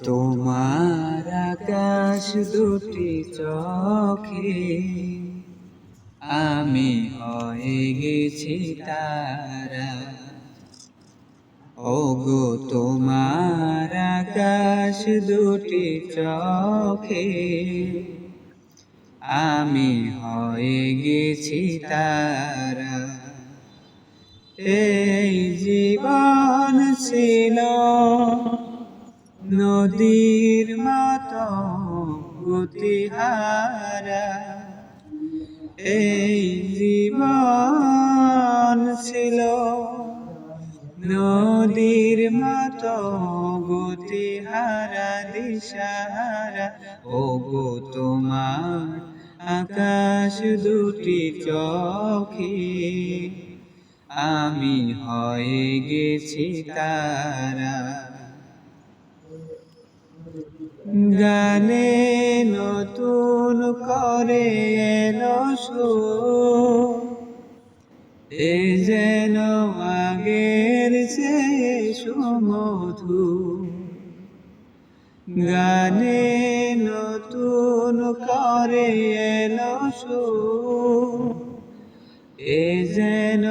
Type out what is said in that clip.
তোমার আকাশ দুটি চোখে আমি হয়ে গেছি তারা। ওগো তোমার আকাশ দুটি চোখে আমি হয়ে গেছি তারা। এই জীবন ছিল নদীর মতো গতিহারা, এই জীবন ছিল নদীর মতো গতিহারা দিশাহারা। ওগো তোমার আকাশ দুটি চোখে আমি হয়ে গেছি তারা। গানে নতুন করে এলো সুর, এ যেন আগের চেয়ে সুমধুর। গানে নতুন করে এলো সুর, এ যেন